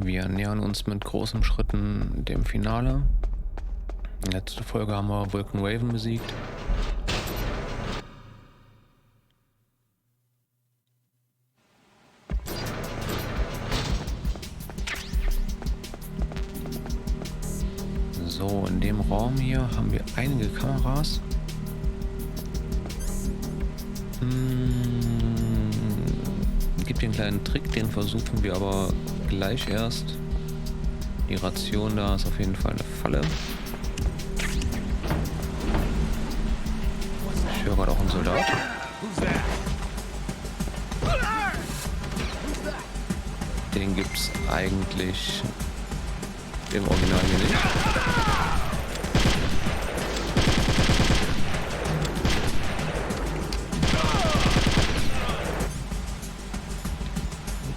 Wir nähern uns mit großen Schritten dem Finale. In der letzten Folge haben wir Vulcan Raven besiegt. So, in dem Raum hier haben wir einige Kameras. Gibt hier einen kleinen Trick, den versuchen wir aber gleich erst. Die Ration da ist auf jeden Fall eine Falle. Ich höre gerade auch einen Soldat. Den gibt's eigentlich im Original hier nicht.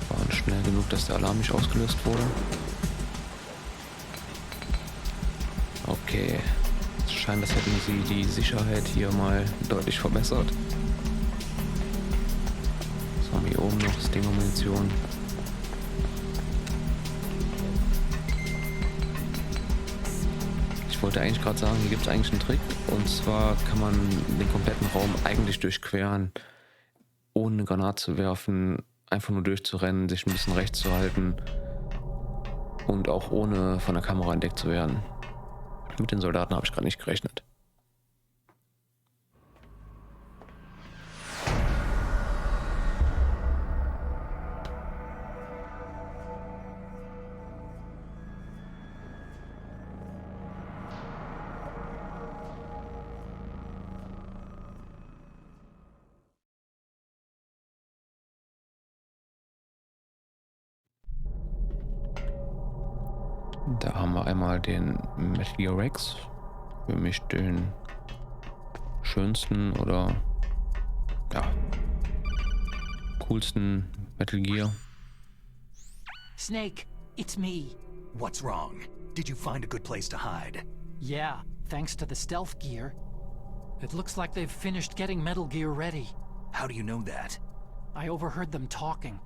Waren schnell genug, dass der Alarm nicht ausgelöst wurde. Okay. Es scheint, als hätten sie die Sicherheit hier mal deutlich verbessert. Was haben wir hier oben noch? Das Ding Munition. Ich wollte eigentlich gerade sagen, hier gibt es eigentlich einen Trick. Und zwar kann man den kompletten Raum eigentlich durchqueren, ohne eine Granate zu werfen, einfach nur durchzurennen, sich ein bisschen rechts zu halten und auch ohne von der Kamera entdeckt zu werden. Mit den Soldaten habe ich gerade nicht gerechnet. Da haben wir einmal den Metal Gear Rex, für mich den schönsten oder ja, coolsten Metal Gear. Snake, it's me. What's wrong? Did you find a good place to hide? Yeah, thanks to the stealth gear. It looks like they've finished getting Metal Gear ready. How do you know that? I overheard them talking.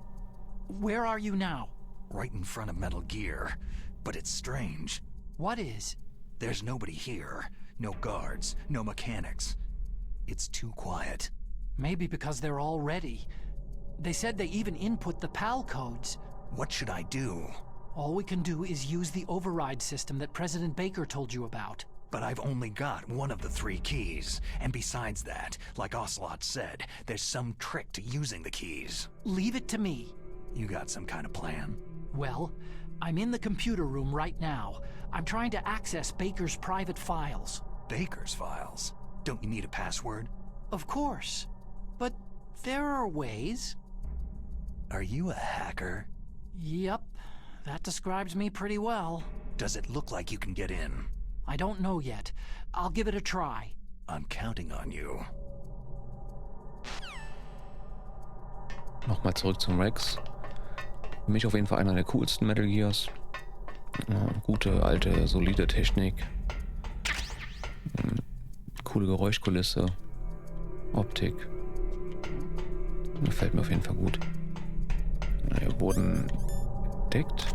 Where are you now? Right in front of Metal Gear. But it's strange. What is? There's nobody here. No guards, no mechanics. It's too quiet. Maybe because they're all ready. They said they even input the PAL codes. What should I do? All we can do is use the override system that President Baker told you about. But I've only got one of the 3 keys. And besides that, like Ocelot said, there's some trick to using the keys. Leave it to me. You got some kind of plan? Well, I'm in the computer room right now. I'm trying to access Baker's private files. Baker's files? Don't you need a password? Of course. But there are ways. Are you a hacker? Yep. That describes me pretty well. Does it look like you can get in? I don't know yet. I'll give it a try. I'm counting on you. Nochmal zurück zum Rex. Für mich auf jeden Fall einer der coolsten Metal Gears. Gute, alte, solide Technik. Coole Geräuschkulisse. Optik. Gefällt mir auf jeden Fall gut. Wir wurden entdeckt.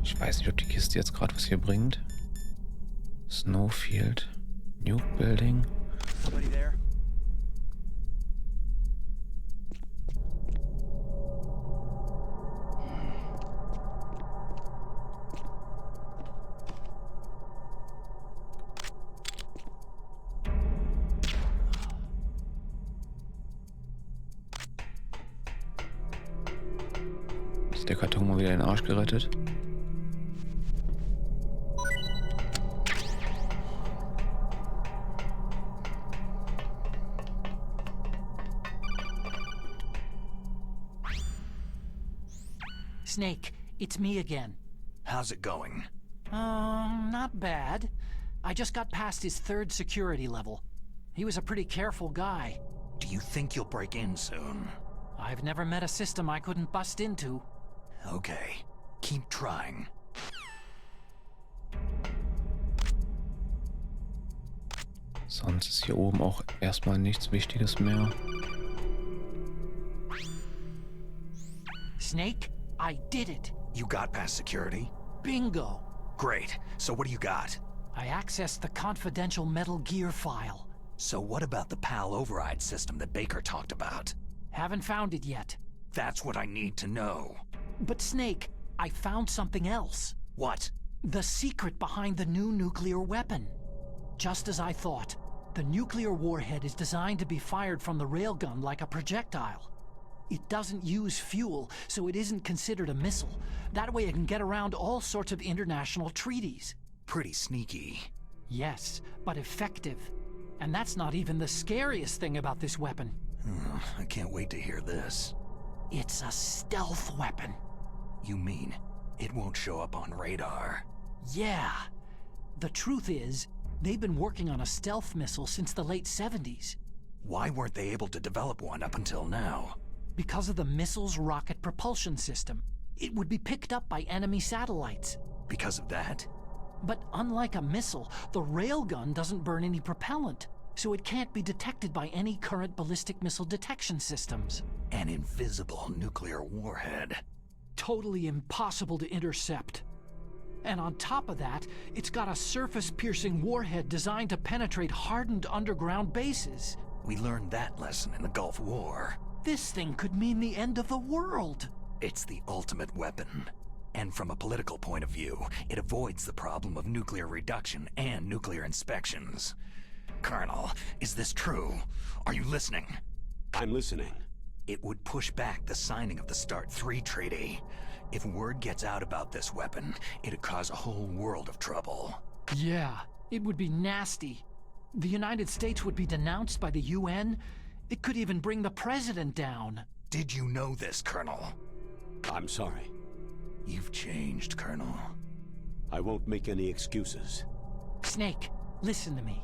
Ich weiß nicht, ob die Kiste jetzt gerade was hier bringt. Snowfield. Nuke Building. Somebody there? Ist der Karton mal wieder in den Arsch gerettet? Snake, it's me again. How's it going? Not bad. I just got past his 3rd security level. He was a pretty careful guy. Do you think you'll break in soon? I've never met a system I couldn't bust into. Okay, keep trying. Sonst ist hier oben auch erstmal nichts Wichtiges mehr. Snake, I did it. You got past security? Bingo. Great. So what do you got? I accessed the confidential Metal Gear file. So what about the PAL override system that Baker talked about? Haven't found it yet. That's what I need to know. But Snake, I found something else. What? The secret behind the new nuclear weapon. Just as I thought, the nuclear warhead is designed to be fired from the railgun like a projectile. It doesn't use fuel, so it isn't considered a missile. That way it can get around all sorts of international treaties. Pretty sneaky. Yes, but effective. And that's not even the scariest thing about this weapon. I can't wait to hear this. It's a stealth weapon. You mean it won't show up on radar? Yeah. The truth is, they've been working on a stealth missile since the late 70s. Why weren't they able to develop one up until now? Because of the missile's rocket propulsion system. It would be picked up by enemy satellites. Because of that? But unlike a missile, the railgun doesn't burn any propellant, so it can't be detected by any current ballistic missile detection systems. An invisible nuclear warhead. Totally impossible to intercept. And on top of that, it's got a surface-piercing warhead designed to penetrate hardened underground bases. We learned that lesson in the Gulf War. This thing could mean the end of the world. It's the ultimate weapon. And from a political point of view, it avoids the problem of nuclear reduction and nuclear inspections. Colonel, is this true? Are you listening? I'm listening. It would push back the signing of the START 3 treaty. If word gets out about this weapon, it'd cause a whole world of trouble. Yeah, it would be nasty. The United States would be denounced by the UN. It could even bring the president down. Did you know this, Colonel? I'm sorry. You've changed, Colonel. I won't make any excuses. Snake, listen to me.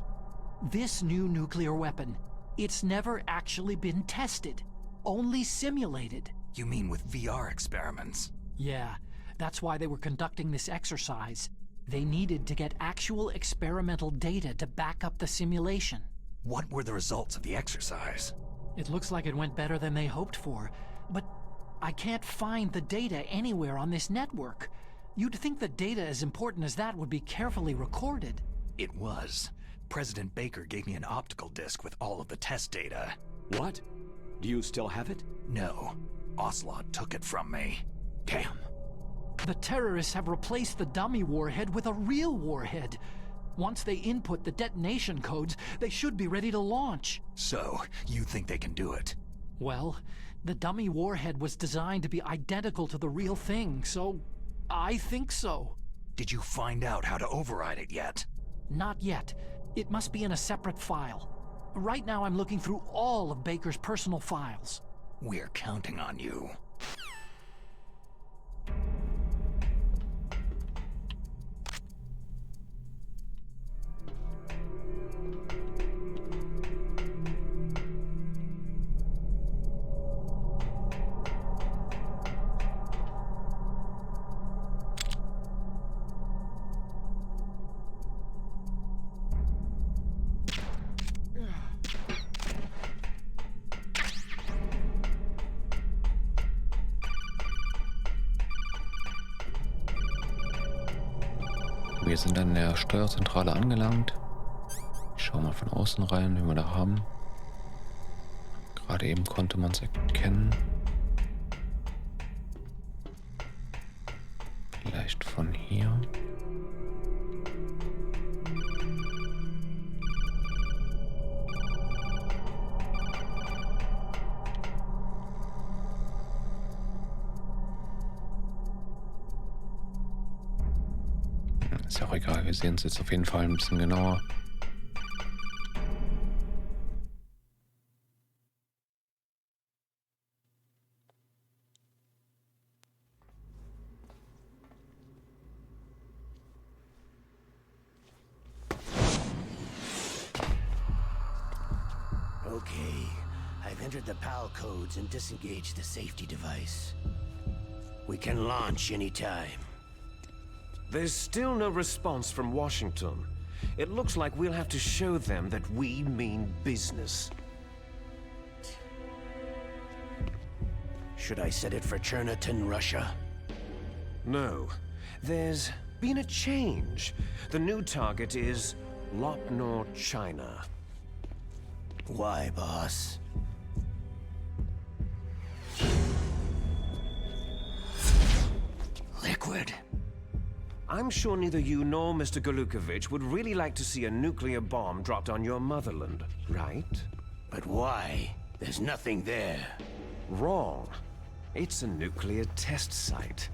This new nuclear weapon, it's never actually been tested. Only simulated. You mean with VR experiments? Yeah, that's why they were conducting this exercise. They needed to get actual experimental data to back up the simulation. What were the results of the exercise? It looks like it went better than they hoped for, but I can't find the data anywhere on this network. You'd think the data as important as that would be carefully recorded. It was. President Baker gave me an optical disc with all of the test data. What? Do you still have it? No. Ocelot took it from me. Damn. The terrorists have replaced the dummy warhead with a real warhead. Once they input the detonation codes, they should be ready to launch. So, you think they can do it? Well, the dummy warhead was designed to be identical to the real thing, so I think so. Did you find out how to override it yet? Not yet. It must be in a separate file. Right now I'm looking through all of Baker's personal files. We're counting on you. Wir sind an der Steuerzentrale angelangt. Ich schaue mal von außen rein, wie wir da haben. Gerade eben konnte man es erkennen. Vielleicht von hier. Ist ja auch egal, wir sehen es jetzt auf jeden Fall ein bisschen genauer. Okay, I've entered the PAL codes and disengaged the safety device. We can launch anytime. There's still no response from Washington. It looks like we'll have to show them that we mean business. Should I set it for Cherniton, Russia? No. There's been a change. The new target is Lopnor, China. Why, boss? Liquid. I'm sure neither you nor Mr. Galukovich would really like to see a nuclear bomb dropped on your motherland, right? But why? There's nothing there. Wrong. It's a nuclear test site.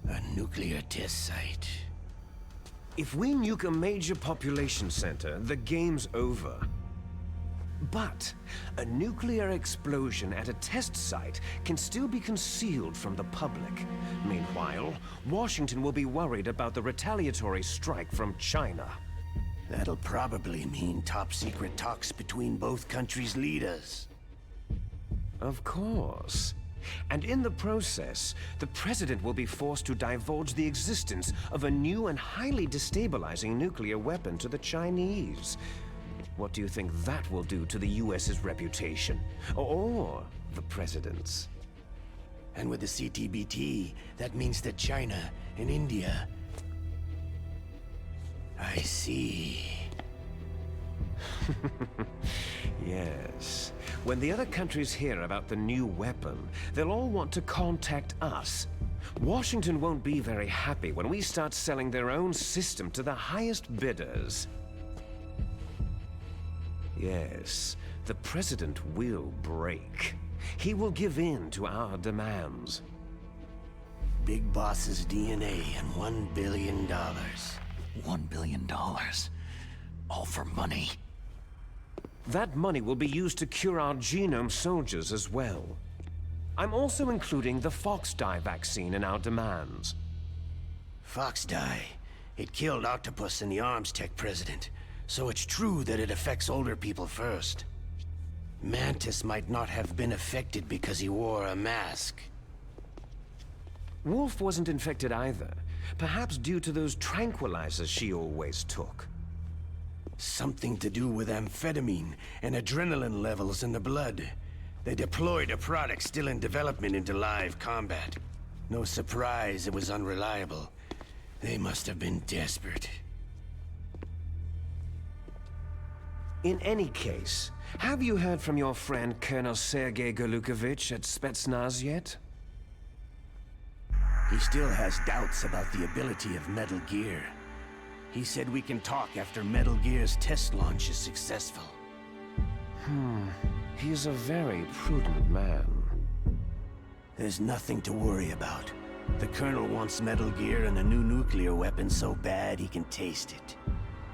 A nuclear test site. If we nuke a major population center, the game's over. But a nuclear explosion at a test site can still be concealed from the public. Meanwhile, Washington will be worried about the retaliatory strike from China. That'll probably mean top-secret talks between both countries' leaders. Of course. And in the process, the president will be forced to divulge the existence of a new and highly destabilizing nuclear weapon to the Chinese. What do you think that will do to the US's reputation? Or the president's? And with the CTBT, that means that China and India... I see. Yes. When the other countries hear about the new weapon, they'll all want to contact us. Washington won't be very happy when we start selling their own system to the highest bidders. Yes, the president will break. He will give in to our demands. Big Boss's DNA and $1 billion. $1 billion. All for money. That money will be used to cure our genome soldiers as well. I'm also including the Fox-dye vaccine in our demands. Fox-dye. It killed Octopus and the Arms Tech president. So it's true that it affects older people first. Mantis might not have been affected because he wore a mask. Wolf wasn't infected either. Perhaps due to those tranquilizers she always took. Something to do with amphetamine and adrenaline levels in the blood. They deployed a product still in development into live combat. No surprise it was unreliable. They must have been desperate. In any case, have you heard from your friend Colonel Sergei Galukovich at Spetsnaz yet? He still has doubts about the ability of Metal Gear. He said we can talk after Metal Gear's test launch is successful. He's a very prudent man. There's nothing to worry about. The Colonel wants Metal Gear and a new nuclear weapon so bad he can taste it.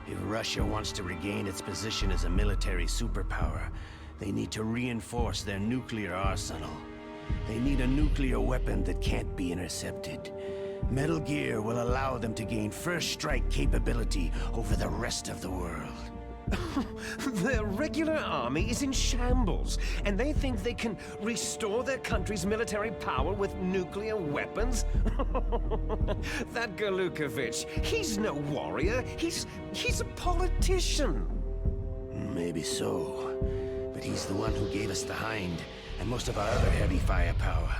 If Russia wants to regain its position as a military superpower, they need to reinforce their nuclear arsenal. They need a nuclear weapon that can't be intercepted. Metal Gear will allow them to gain first strike capability over the rest of the world. Their regular army is in shambles, and they think they can restore their country's military power with nuclear weapons? That Galukovich, he's no warrior. He's a politician. Maybe so, but he's the one who gave us the Hind and most of our other heavy firepower.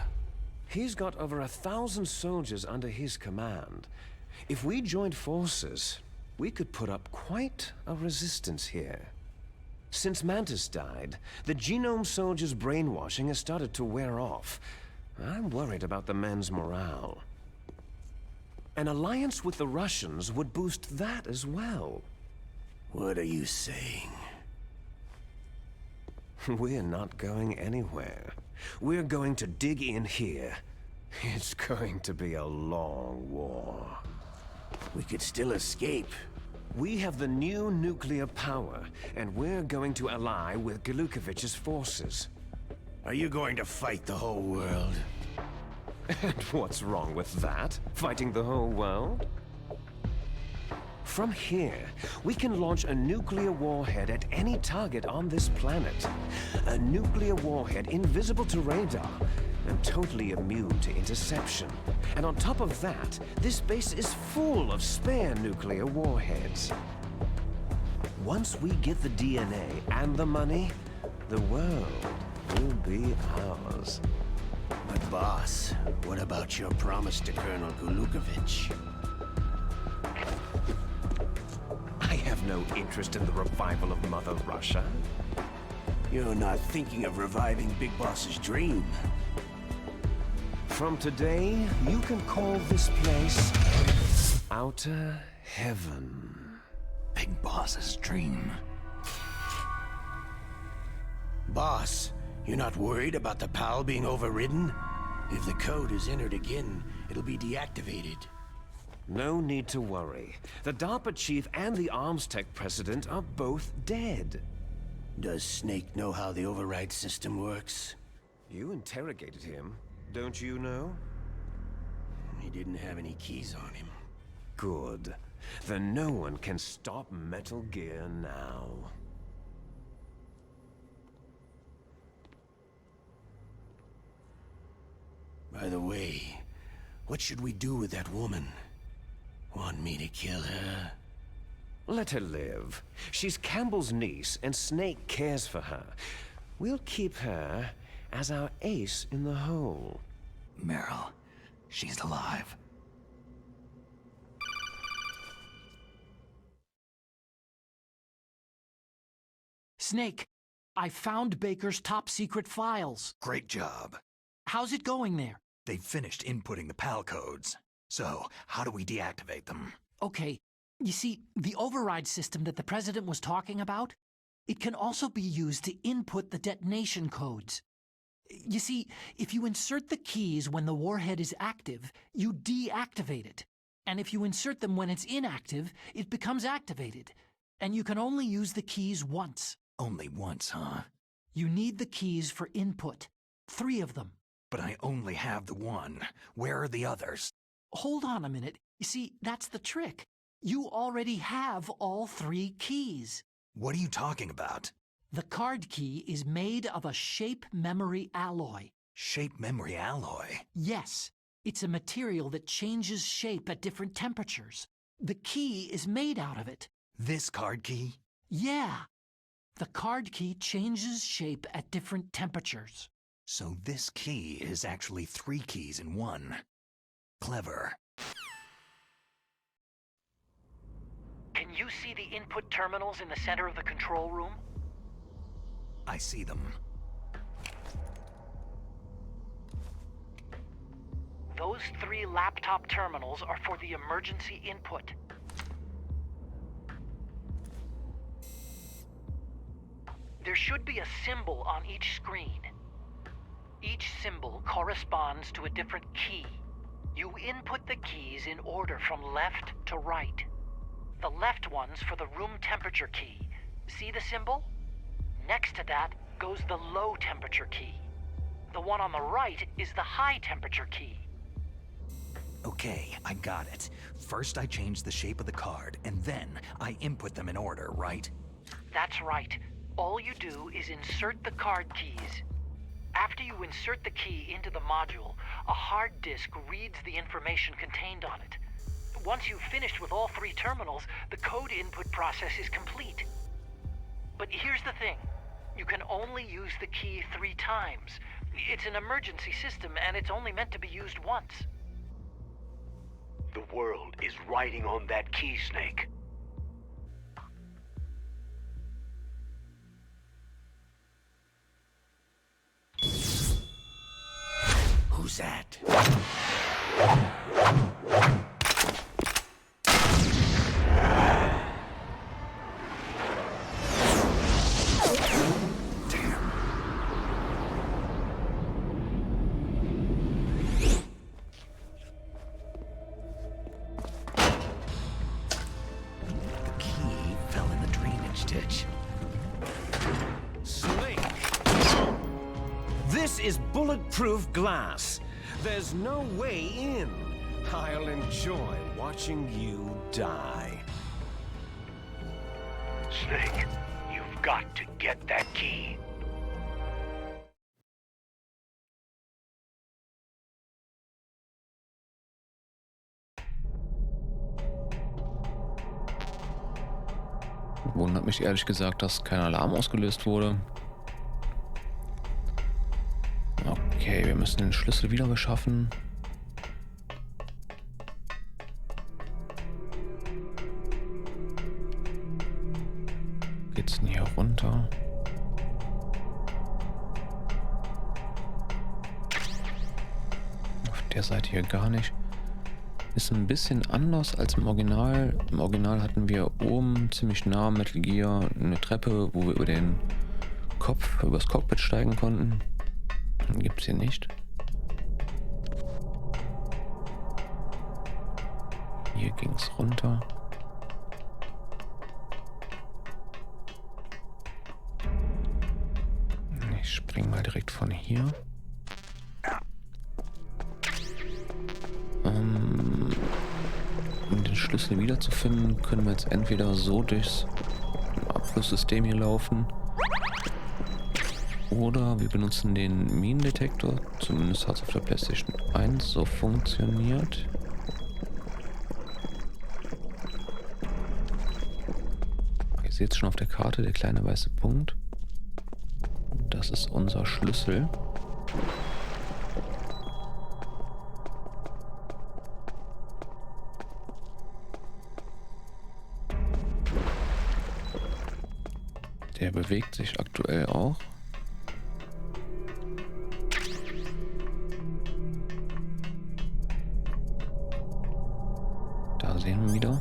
He's got over 1,000 soldiers under his command. If we joined forces, we could put up quite a resistance here. Since Mantis died, the genome soldiers' brainwashing has started to wear off. I'm worried about the men's morale. An alliance with the Russians would boost that as well. What are you saying? We're not going anywhere. We're going to dig in here. It's going to be a long war. We could still escape. We have the new nuclear power, and we're going to ally with Galukovich's forces. Are you going to fight the whole world? And what's wrong with that? Fighting the whole world? From here, we can launch a nuclear warhead at any target on this planet. A nuclear warhead invisible to radar and totally immune to interception. And on top of that, this base is full of spare nuclear warheads. Once we get the DNA and the money, the world will be ours. But boss, what about your promise to Colonel Gulukovich? I have no interest in the revival of Mother Russia. You're not thinking of reviving Big Boss's dream. From today, you can call this place Outer Heaven. Big Boss's dream. Boss, you're not worried about the PAL being overridden? If the code is entered again, it'll be deactivated. No need to worry. The DARPA chief and the arms tech president are both dead. Does Snake know how the override system works? You interrogated him, don't you know? He didn't have any keys on him. Good. Then no one can stop Metal Gear now. By the way, what should we do with that woman? Want me to kill her? Let her live. She's Campbell's niece, and Snake cares for her. We'll keep her as our ace in the hole. Meryl, she's alive. Snake, I found Baker's top-secret files. Great job. How's it going there? They've finished inputting the PAL codes. So, how do we deactivate them? Okay, you see, the override system that the President was talking about, it can also be used to input the detonation codes. You see, if you insert the keys when the warhead is active, you deactivate it. And if you insert them when it's inactive, it becomes activated. And you can only use the keys once. Only once, huh? You need the keys for input. 3 of them. But I only have the one. Where are the others? Hold on a minute. You see, that's the trick. You already have all 3 keys. What are you talking about? The card key is made of a shape memory alloy. Shape memory alloy? Yes, it's a material that changes shape at different temperatures. The key is made out of it. This card key? Yeah. The card key changes shape at different temperatures. So this key is actually 3 keys in one. Clever. Can you see the input terminals in the center of the control room? I see them. Those 3 laptop terminals are for the emergency input. There should be a symbol on each screen. Each symbol corresponds to a different key. You input the keys in order from left to right. The left one's for the room temperature key. See the symbol? Next to that goes the low temperature key. The one on the right is the high temperature key. Okay, I got it. First I change the shape of the card, and then I input them in order, right? That's right. All you do is insert the card keys. After you insert the key into the module, a hard disk reads the information contained on it. Once you've finished with all 3 terminals, the code input process is complete. But here's the thing. You can only use the key 3 times. It's an emergency system, and it's only meant to be used once. The world is riding on that key, Snake. Who's that? This is bulletproof glass. There's no way in. I'll enjoy watching you die. Snake, you've got to get that key. Wundert mich ehrlich gesagt, dass kein Alarm ausgelöst wurde. Okay, wir müssen den Schlüssel wieder beschaffen. Geht's denn hier runter? Auf der Seite hier gar nicht. Ist ein bisschen anders als im Original. Im Original hatten wir oben ziemlich nah am Metal Gear eine Treppe, wo wir über den Kopf, übers Cockpit steigen konnten. Gibt es hier nicht. Hier ging es runter. Ich spring mal direkt von hier. Um den Schlüssel wiederzufinden, können wir jetzt entweder so durchs Abflusssystem hier laufen oder wir benutzen den Minendetektor. Zumindest hat es auf der PlayStation 1 so funktioniert. Ihr seht schon auf der Karte, der kleine weiße Punkt. Das ist unser Schlüssel. Der bewegt sich aktuell auch. Da sehen wir wieder.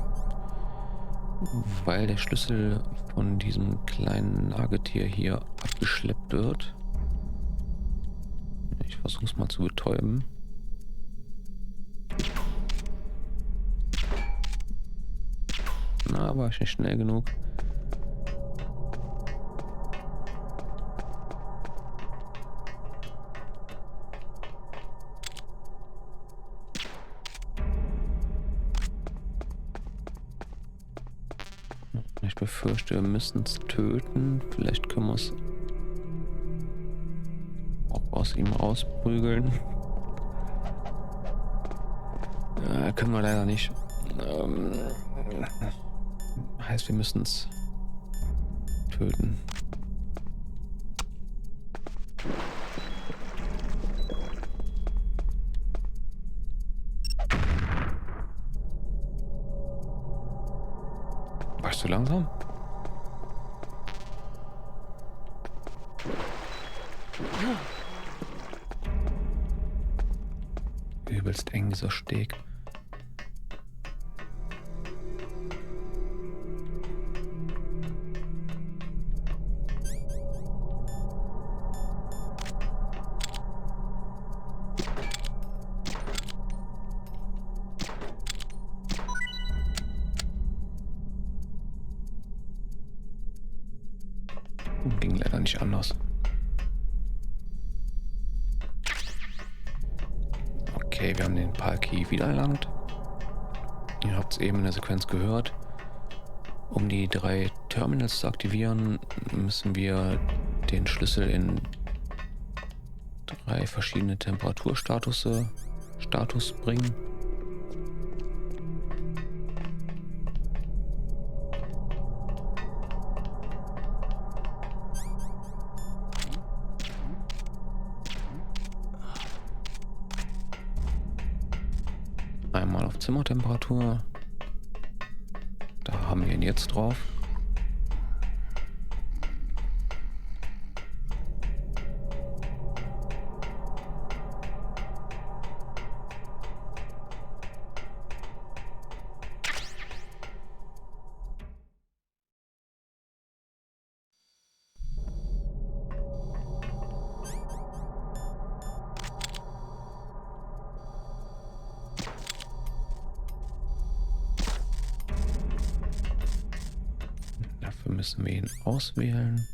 Weil der Schlüssel von diesem kleinen Nagetier hier abgeschleppt wird. Ich versuche es mal zu betäuben. Na, war ich nicht schnell genug. Ich befürchte, wir müssen es töten. Vielleicht können wir es auch aus ihm rausprügeln. Können wir leider nicht. Heißt, wir müssen es töten. War ich zu langsam? Übelst eng, dieser Steg. Ging leider nicht anders. Okay, wir haben den Palkey wieder erlangt. Ihr habt es eben in der Sequenz gehört. Um die 3 Terminals zu aktivieren, müssen wir den Schlüssel in 3 verschiedene Temperaturstatus bringen. Einmal auf Zimmertemperatur. Da haben wir ihn jetzt drauf. Dafür müssen wir ihn auswählen.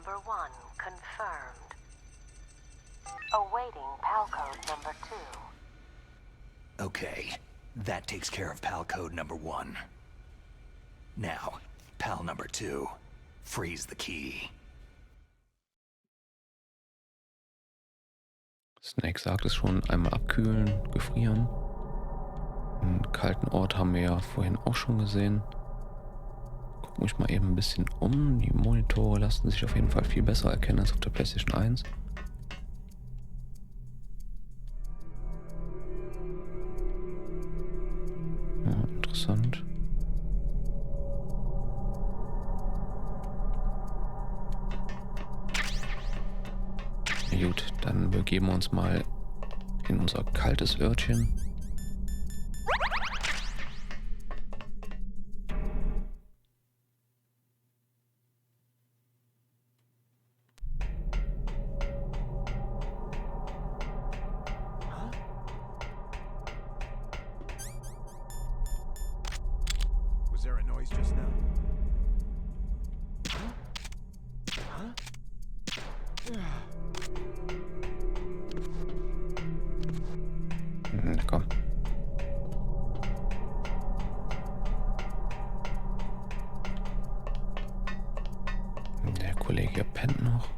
number 1 confirmed. Awaiting PAL code number 2. Okay, that takes care of PAL code number 1. Now, PAL number 2. Freeze the key. Snake sagt es schon, einmal abkühlen, gefrieren. Einen kalten Ort haben wir ja vorhin auch schon gesehen. Gucken mich mal eben ein bisschen um. Die Monitore lassen sich auf jeden Fall viel besser erkennen als auf der PlayStation 1. Ja, interessant. Gut, dann begeben wir uns mal in unser kaltes Örtchen. Was there a noise just now? Na komm. Der Kollege hier pennt noch.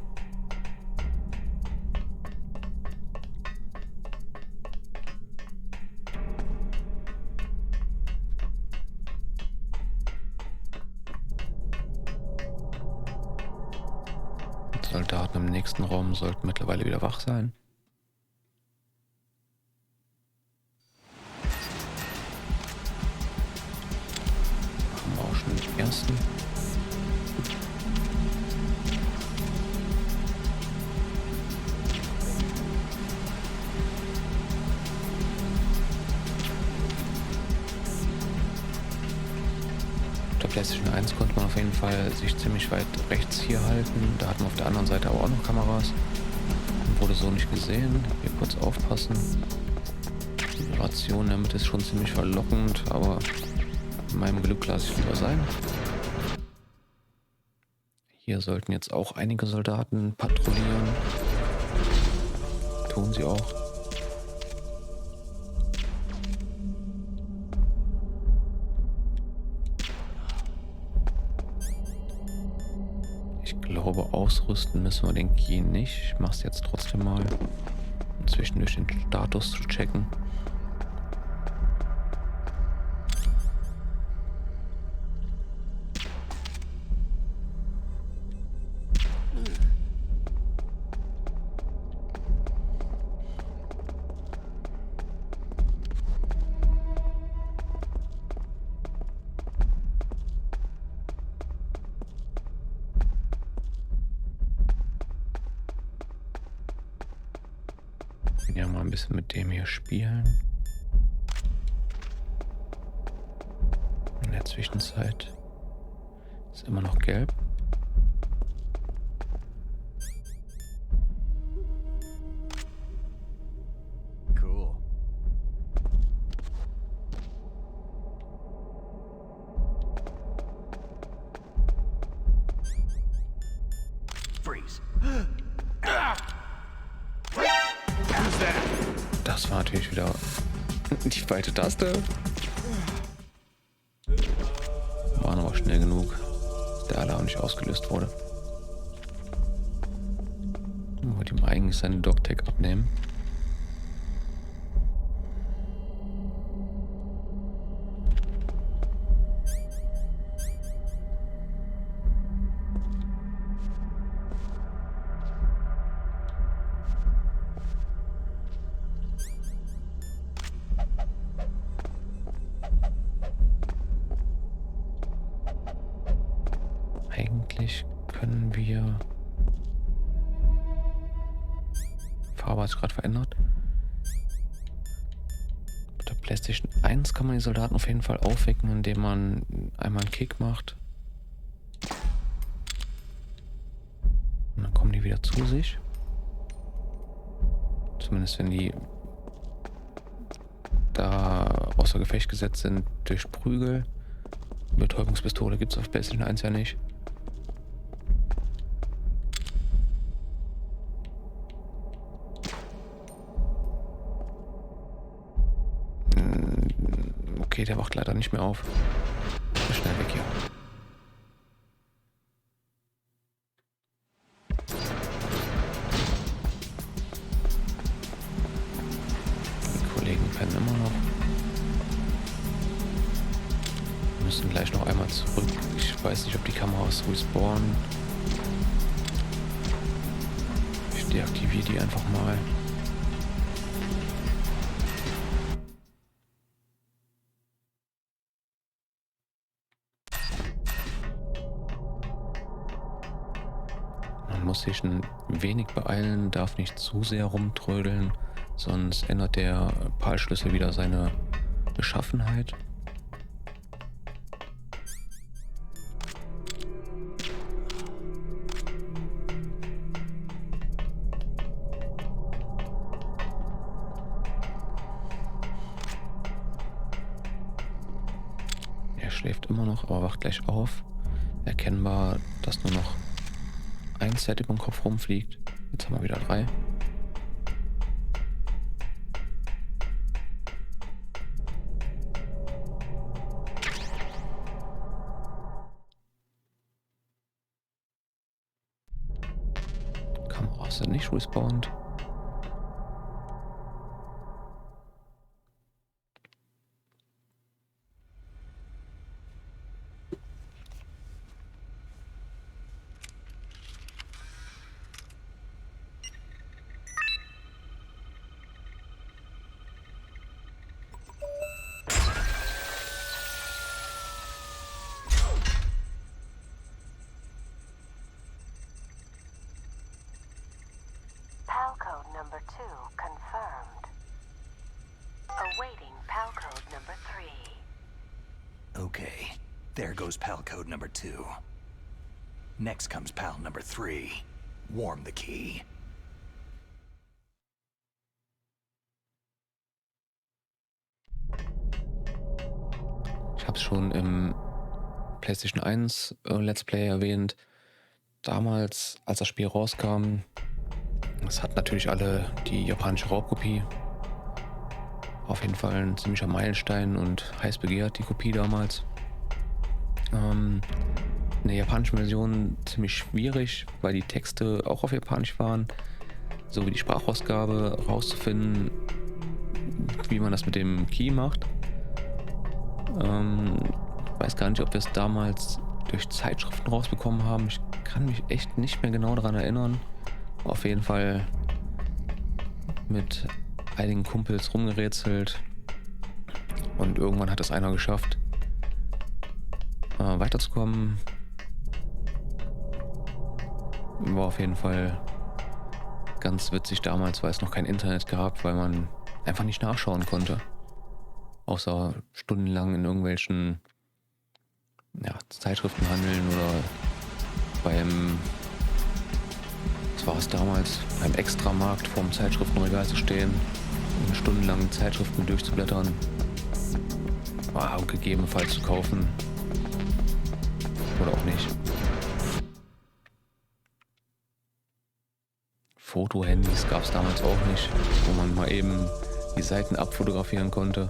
Die Soldaten im nächsten Raum sollten mittlerweile wieder wach sein. Ersten. Auf der PlayStation 1 konnte man auf jeden Fall sich ziemlich weit rechts hier halten. Da hatten wir auf der anderen Seite aber auch noch Kameras. Wurde so nicht gesehen. Hier kurz aufpassen. Die Vibration in der Mitte ist schon ziemlich verlockend, aber in meinem Glück lasse ich lieber sein. Hier sollten jetzt auch einige Soldaten patrouillieren. Tun sie auch. Ich glaube, ausrüsten müssen wir den Key nicht. Ich mache es jetzt trotzdem mal, um zwischendurch den Status zu checken. Ja, mal ein bisschen mit dem hier spielen. In der Zwischenzeit ist immer noch gelb. Cool. Freeze. Das war natürlich wieder die zweite Taste. War aber schnell genug, dass der Alarm nicht ausgelöst wurde. Ich wollte ihm eigentlich seinen Dogtag abnehmen. Eigentlich können wir... Farbe hat sich gerade verändert. Auf der PlayStation 1 kann man die Soldaten auf jeden Fall aufwecken, indem man einmal einen Kick macht. Und dann kommen die wieder zu sich. Zumindest wenn die da außer Gefecht gesetzt sind durch Prügel. Betäubungspistole gibt es auf PlayStation 1 ja nicht. Okay, der wacht leider nicht mehr auf. Schnell weg hier. Die Kollegen pennen immer noch. Wir müssen gleich noch einmal zurück. Ich weiß nicht, ob die Kameras respawnen. Ich deaktiviere die einfach mal. Man muss sich ein wenig beeilen, darf nicht zu sehr rumtrödeln, sonst ändert der PAL-Schlüssel wieder seine Beschaffenheit. Er schläft immer noch, aber wacht gleich auf. Erkennbar, dass nur noch ein Set über den Kopf rumfliegt. Jetzt haben wir wieder 3. Kameras sind nicht respawned. PAL code number 2 confirmed. Awaiting PAL code number 3. Okay, there goes PAL code number 2. Next comes PAL number 3. Warm the key. Ich habe es schon im PlayStation 1 Let's Play erwähnt. Damals, als das Spiel rauskam, es hat natürlich alle die japanische Raubkopie. Auf jeden Fall ein ziemlicher Meilenstein und heiß begehrt, die Kopie damals. In der japanischen Version ziemlich schwierig, weil die Texte auch auf Japanisch waren, sowie die Sprachausgabe rauszufinden, wie man das mit dem Key macht. Ich weiß gar nicht, ob wir es damals durch Zeitschriften rausbekommen haben. Ich kann mich echt nicht mehr genau daran erinnern. Auf jeden Fall mit einigen Kumpels rumgerätselt und irgendwann hat es einer geschafft, weiterzukommen. War auf jeden Fall ganz witzig damals, weil es noch kein Internet gab, weil man einfach nicht nachschauen konnte. Außer stundenlang in irgendwelchen Zeitschriften handeln oder was war es damals, beim Extramarkt vorm Zeitschriftenregal zu stehen und stundenlang Zeitschriften durchzublättern und gegebenenfalls zu kaufen oder auch nicht. Fotohandys gab es damals auch nicht, wo man mal eben die Seiten abfotografieren konnte.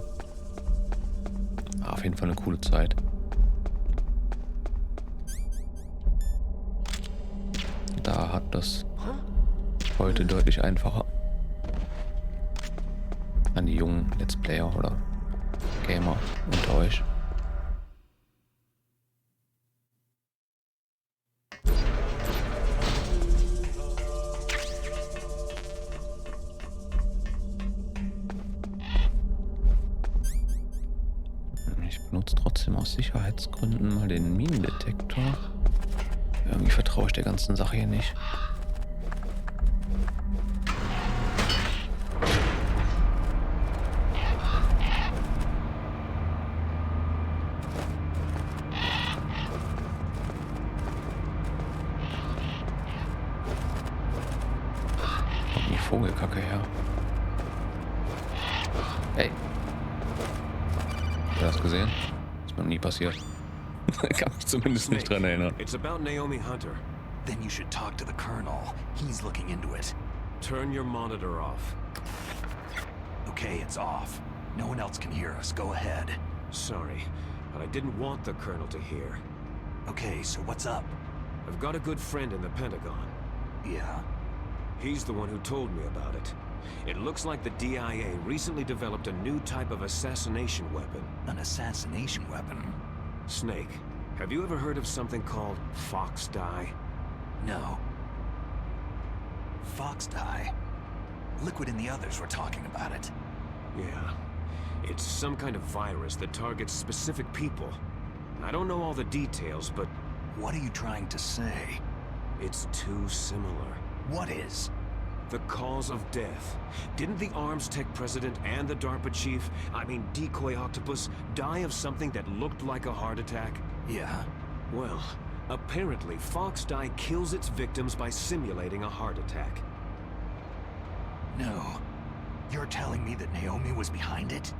Auf jeden Fall eine coole Zeit. Da hat das heute deutlich einfacher. An die jungen Let's Player oder Gamer unter euch. Ich benutze trotzdem aus Sicherheitsgründen mal den Minendetektor. Irgendwie vertraue ich der ganzen Sache hier nicht. Kommt die Vogelkacke her. Hey. Hast du das gesehen? Ist mir noch nie passiert. Kann mich zumindest nicht dran erinnern. It's about Naomi Hunter. Then you should talk to the Colonel. He's looking into it. Turn your monitor off. Okay, it's off. No one else can hear us. Go ahead. Sorry, but I didn't want the Colonel to hear. Okay, so what's up? I've got a good friend in the Pentagon. Yeah? He's the one who told me about it. It looks like the DIA recently developed a new type of assassination weapon. An assassination weapon? Snake, have you ever heard of something called Fox Dye? No. Fox dye? Liquid and the others were talking about it. Yeah. It's some kind of virus that targets specific people. I don't know all the details, but... What are you trying to say? It's too similar. What is? The cause of death. Didn't the Arms Tech president and the DARPA chief, Decoy Octopus, die of something that looked like a heart attack? Yeah? Well, apparently Fox Dye kills its victims by simulating a heart attack. No. You're telling me that Naomi was behind it?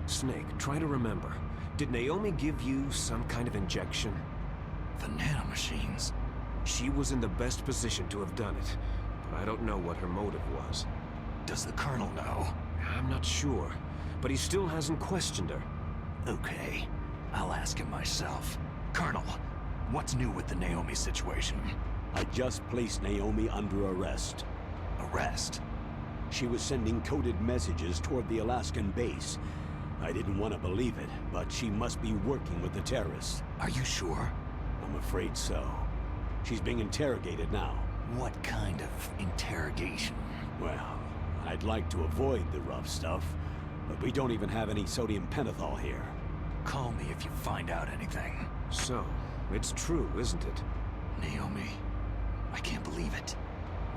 Snake, try to remember. Did Naomi give you some kind of injection? The nanomachines. She was in the best position to have done it, but I don't know what her motive was. Does the Colonel know? I'm not sure, but he still hasn't questioned her. Okay, I'll ask him myself. Colonel, what's new with the Naomi situation? I just placed Naomi under arrest. Arrest? She was sending coded messages toward the Alaskan base. I didn't want to believe it, but she must be working with the terrorists. Are you sure? I'm afraid so. She's being interrogated now. What kind of interrogation? Well, I'd like to avoid the rough stuff, but we don't even have any sodium pentothal here. Call me if you find out anything. So, it's true, isn't it? Naomi, I can't believe it.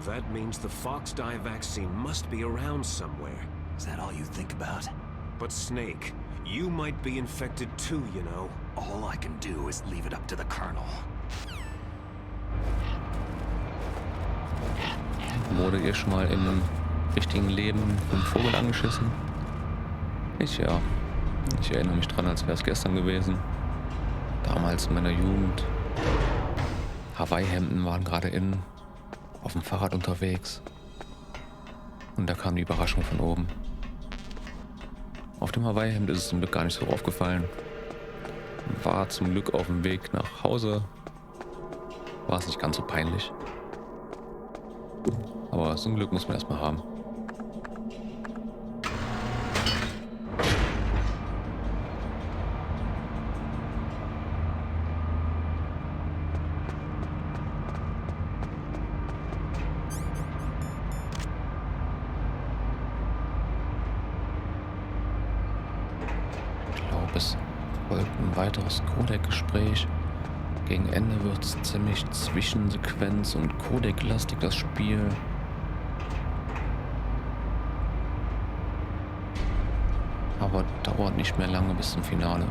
That means the Fox Dye vaccine must be around somewhere. Is that all you think about? But Snake, you might be infected too, you know. All I can do is leave it up to the Colonel. Wurde ihr schon mal im richtigen Leben vom Vogel angeschissen? Ich ja. Ich erinnere mich dran, als wäre es gestern gewesen. Damals in meiner Jugend. Hawaii-Hemden waren gerade in, auf dem Fahrrad unterwegs. Und da kam die Überraschung von oben. Auf dem Hawaii-Hemd ist es zum Glück gar nicht so aufgefallen. War zum Glück auf dem Weg nach Hause. War es nicht ganz so peinlich. Aber so ein Glück muss man erstmal haben. Ich glaube, es folgt ein weiteres Codec-Gespräch. Gegen Ende wird es ziemlich Zwischensequenz und Codec-lastig, das Spiel. Aber dauert nicht mehr lange bis zum Finale.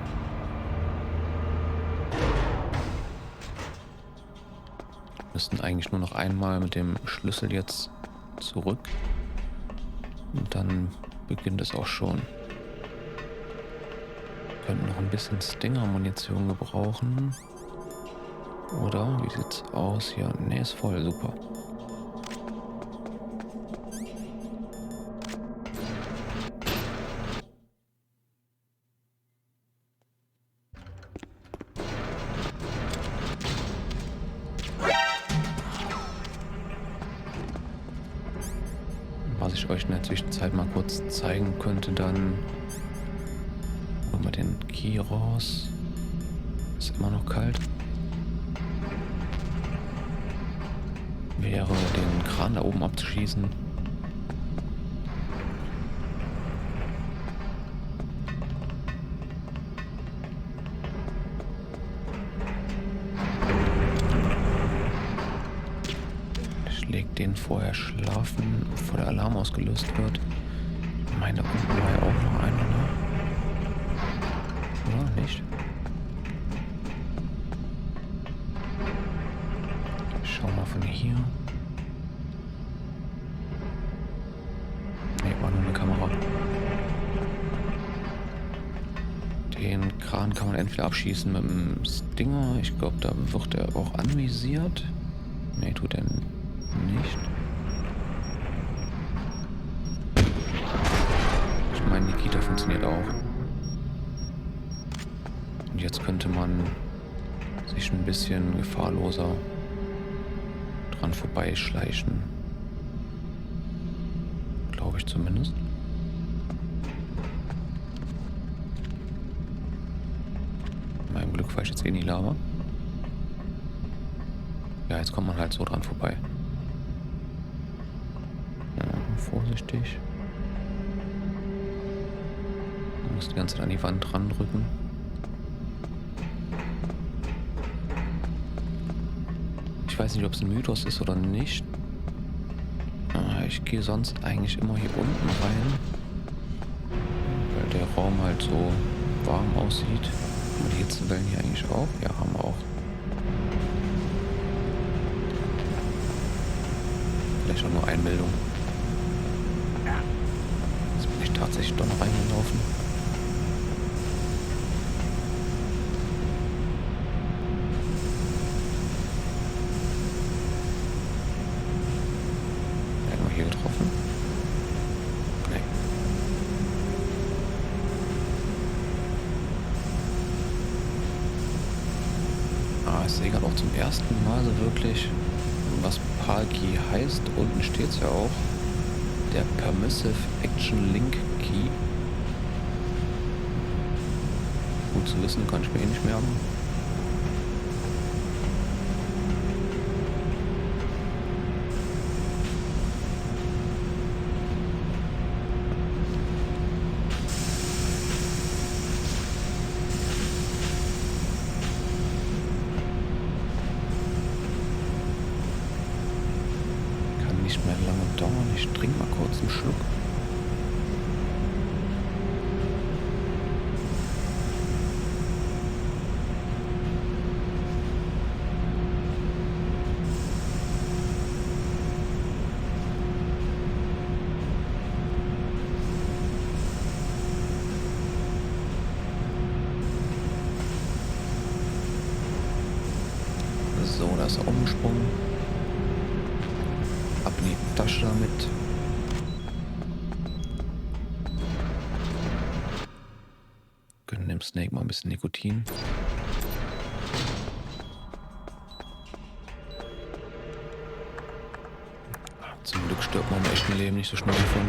Wir müssten eigentlich nur noch einmal mit dem Schlüssel jetzt zurück. Und dann beginnt es auch schon. Wir könnten noch ein bisschen Stinger-Munition gebrauchen. Oder? Wie sieht's aus hier? Ne, ist voll, super. Was ich euch in der Zwischenzeit mal kurz zeigen könnte, dann holen wir den Key raus. Ist immer noch kalt. Wäre den Kran da oben abzuschießen. Ich leg den vorher schlafen, bevor der Alarm ausgelöst wird. Ich meine, da unten war ja auch noch einer, ne? Oder nicht? Schau mal von hier. Ne, war nur eine Kamera. Den Kran kann man entweder abschießen mit dem Stinger. Ich glaube, da wird er auch anvisiert. Ne, tut er nicht. Ich meine, Nikita funktioniert auch. jetzt könnte man sich ein bisschen gefahrloser dran vorbeischleichen. Glaube ich zumindest. Meinem Glück war ich jetzt eh in die Lava. Ja, jetzt kommt man halt so dran vorbei. Ja, vorsichtig. Man muss die ganze Zeit an die Wand dran drücken. Ich weiß nicht, ob es ein Mythos ist oder nicht. Ich gehe sonst eigentlich immer hier unten rein, weil der Raum halt so warm aussieht. Und die Hitzewellen hier eigentlich auch? Ja, haben wir auch. Vielleicht auch nur Einbildung. Jetzt bin ich tatsächlich doch noch reingelaufen. Hier getroffen? Nee. Ich sehe gerade auch zum ersten Mal so wirklich, was Key heißt. Unten steht es ja auch. Der Permissive Action Link Key. Gut zu wissen, kann ich mir eh nicht merken. Nicht mehr lange dauern. Ich trinke mal kurz einen Schluck. So, das ist Umsprung. Ab in die Tasche damit. Gönnen dem Snake mal ein bisschen Nikotin. Zum Glück stirbt man im echten Leben nicht so schnell davon.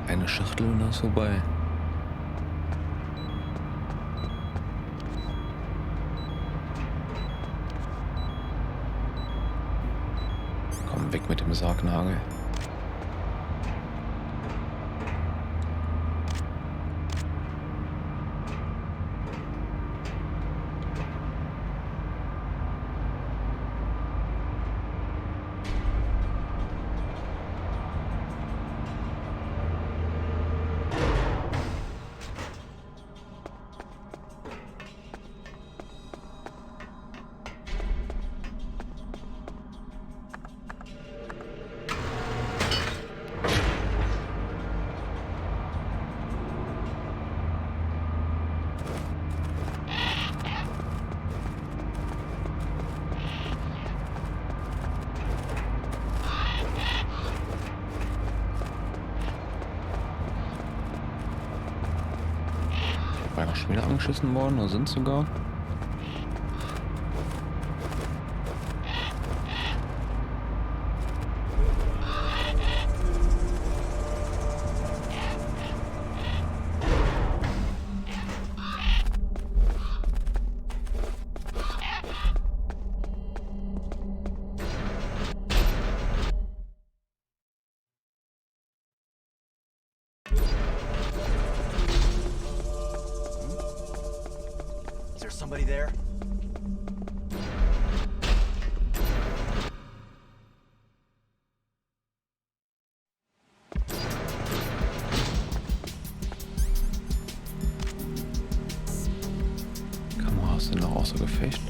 Eine Schachtel und das ist vorbei. Weg mit dem Sargnagel. Beinahe schon wieder angeschissen worden, oder sind sogar. Somebody there? Kameras sind noch außer Gefecht.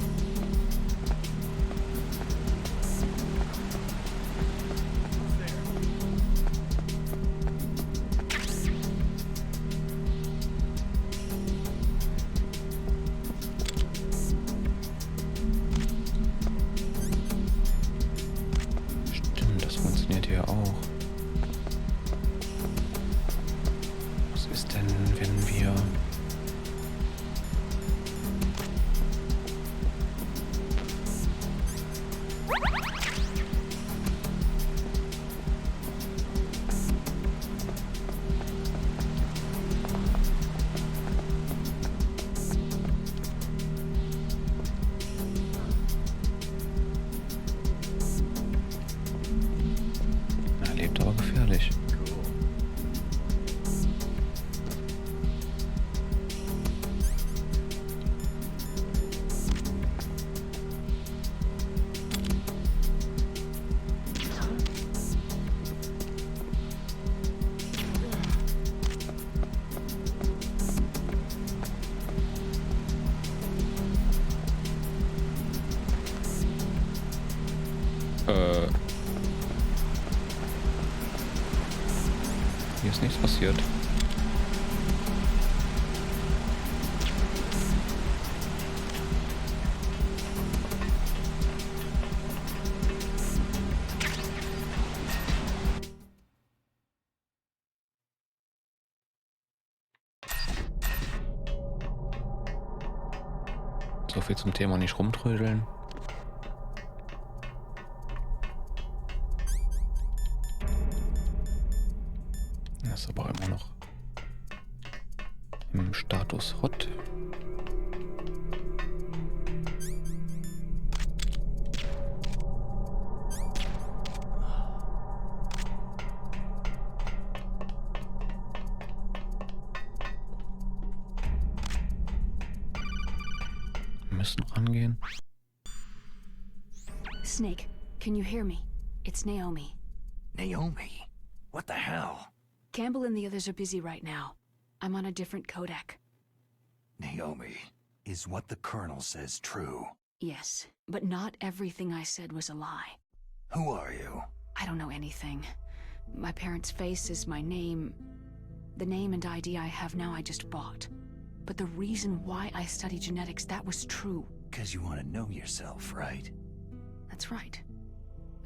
Hier ist nichts passiert. So viel zum Thema nicht rumtrödeln. Das ist aber immer noch im Status Hot. Müssen rangehen. Snake, can you hear me? It's Naomi. Naomi? What the hell? Campbell and the others are busy right now. I'm on a different codec. Naomi, is what the Colonel says true? Yes, but not everything I said was a lie. Who are you? I don't know anything. My parents' face is my name. The name and ID I have now I just bought. But the reason why I study genetics, that was true. 'Cause you want to know yourself, right? That's right.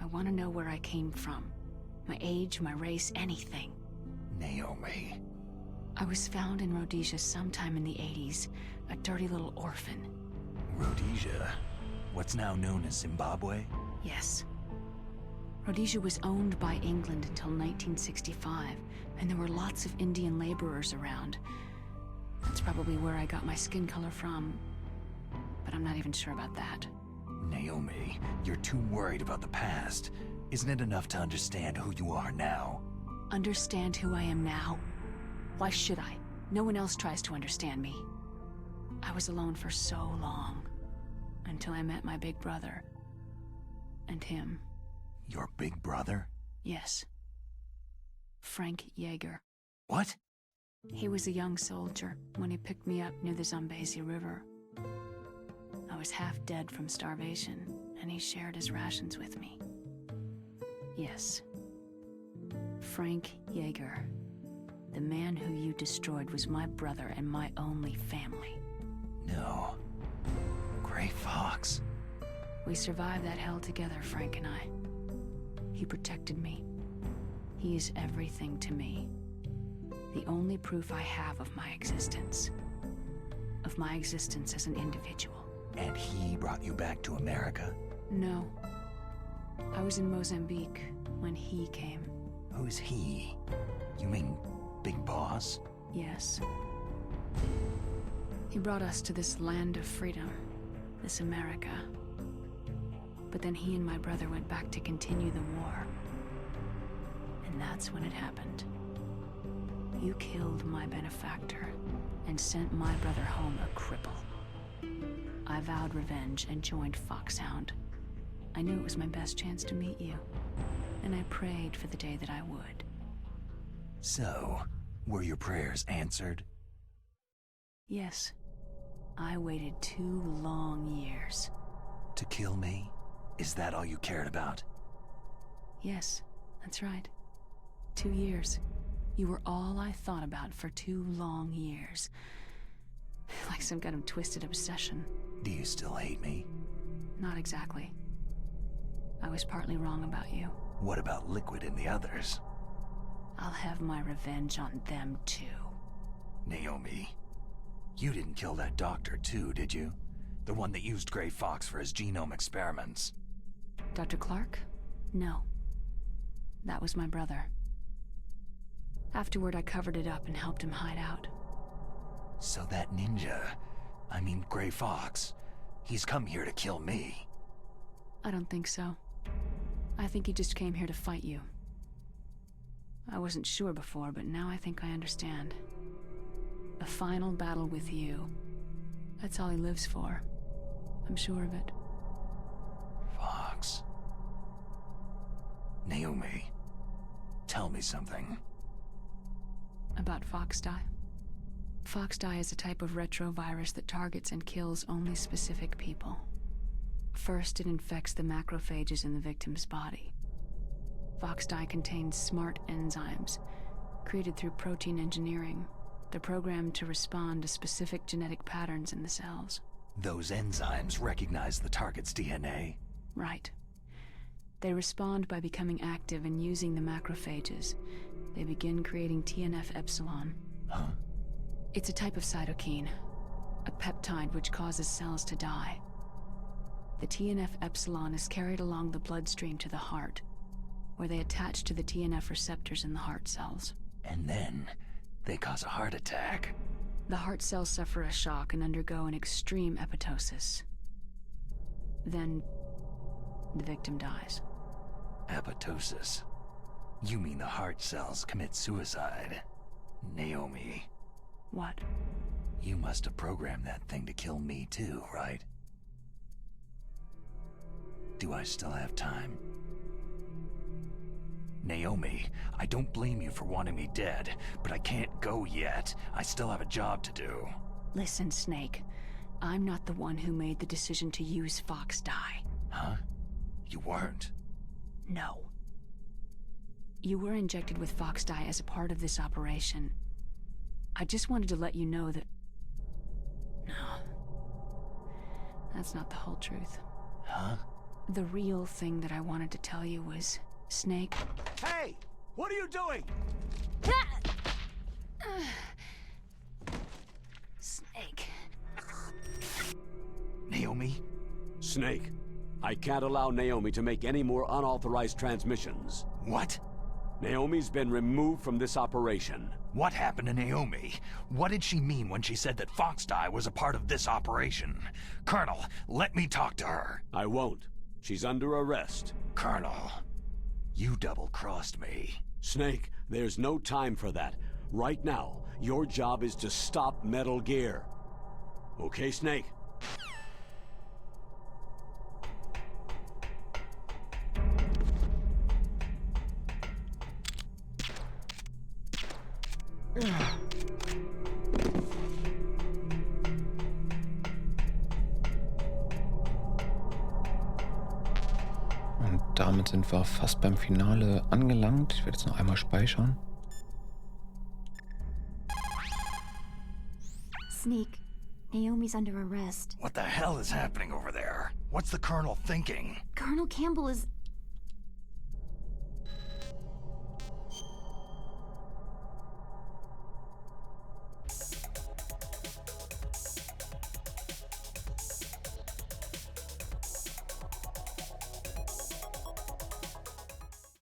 I want to know where I came from. My age, my race, anything. Naomi. I was found in Rhodesia sometime in the 80s, a dirty little orphan. Rhodesia? What's now known as Zimbabwe? Yes. Rhodesia was owned by England until 1965, and there were lots of Indian laborers around. That's probably where I got my skin color from, but I'm not even sure about that. Naomi, you're too worried about the past. Isn't it enough to understand who you are now? Understand who I am now? Why should I? No one else tries to understand me. I was alone for so long, until I met my big brother. And him. Your big brother? Yes. Frank Yeager. What? He was a young soldier when he picked me up near the Zambezi River. I was half dead from starvation, and he shared his rations with me. Yes. Frank Yeager. The man who you destroyed was my brother and my only family. No. Gray Fox. We survived that hell together, Frank and I. He protected me. He is everything to me. The only proof I have of my existence. Of my existence as an individual. And he brought you back to America? No. I was in Mozambique when he came. Who's he? You mean Big Boss? Yes. He brought us to this land of freedom, this America. But then he and my brother went back to continue the war. And that's when it happened. You killed my benefactor and sent my brother home a cripple. I vowed revenge and joined Foxhound. I knew it was my best chance to meet you, and I prayed for the day that I would. So, were your prayers answered? Yes. I waited 2 long years. To kill me? Is that all you cared about? Yes, that's right. 2 years. You were all I thought about for 2 long years. Like some kind of twisted obsession. Do you still hate me? Not exactly. I was partly wrong about you. What about Liquid and the others? I'll have my revenge on them too. Naomi, you didn't kill that doctor too, did you? The one that used Gray Fox for his genome experiments. Dr. Clark? No. That was my brother. Afterward, I covered it up and helped him hide out. So that ninja, I mean Gray Fox, he's come here to kill me. I don't think so. I think he just came here to fight you. I wasn't sure before, but now I think I understand. A final battle with you. That's all he lives for. I'm sure of it. Fox. Naomi, tell me something. About Foxdie? Foxdie is a type of retrovirus that targets and kills only specific people. First, it infects the macrophages in the victim's body. Fox dye contains smart enzymes, created through protein engineering. They're programmed to respond to specific genetic patterns in the cells. Those enzymes recognize the target's DNA? Right. They respond by becoming active and using the macrophages. They begin creating TNF-epsilon. Huh? It's a type of cytokine, a peptide which causes cells to die. The TNF-epsilon is carried along the bloodstream to the heart, where they attach to the TNF receptors in the heart cells. And then they cause a heart attack. The heart cells suffer a shock and undergo an extreme apoptosis. Then the victim dies. Apoptosis? You mean the heart cells commit suicide? Naomi. What? You must have programmed that thing to kill me too, right? Do I still have time? Naomi, I don't blame you for wanting me dead, but I can't go yet. I still have a job to do. Listen, Snake. I'm not the one who made the decision to use Fox dye. Huh? You weren't? No. You were injected with Fox dye as a part of this operation. I just wanted to let you know that... No. That's not the whole truth. Huh? The real thing that I wanted to tell you was... Snake... Hey! What are you doing? Snake... Naomi? Snake, I can't allow Naomi to make any more unauthorized transmissions. What? Naomi's been removed from this operation. What happened to Naomi? What did she mean when she said that Fox dye was a part of this operation? Colonel, let me talk to her. I won't. She's under arrest. Colonel, you double-crossed me. Snake, there's no time for that. Right now, your job is to stop Metal Gear. Okay, Snake? Und damit sind wir fast beim Finale angelangt. Ich werde jetzt noch einmal speichern. Sneak, Naomi's under arrest. What the hell is happening over there? What's the Colonel thinking? Colonel Campbell is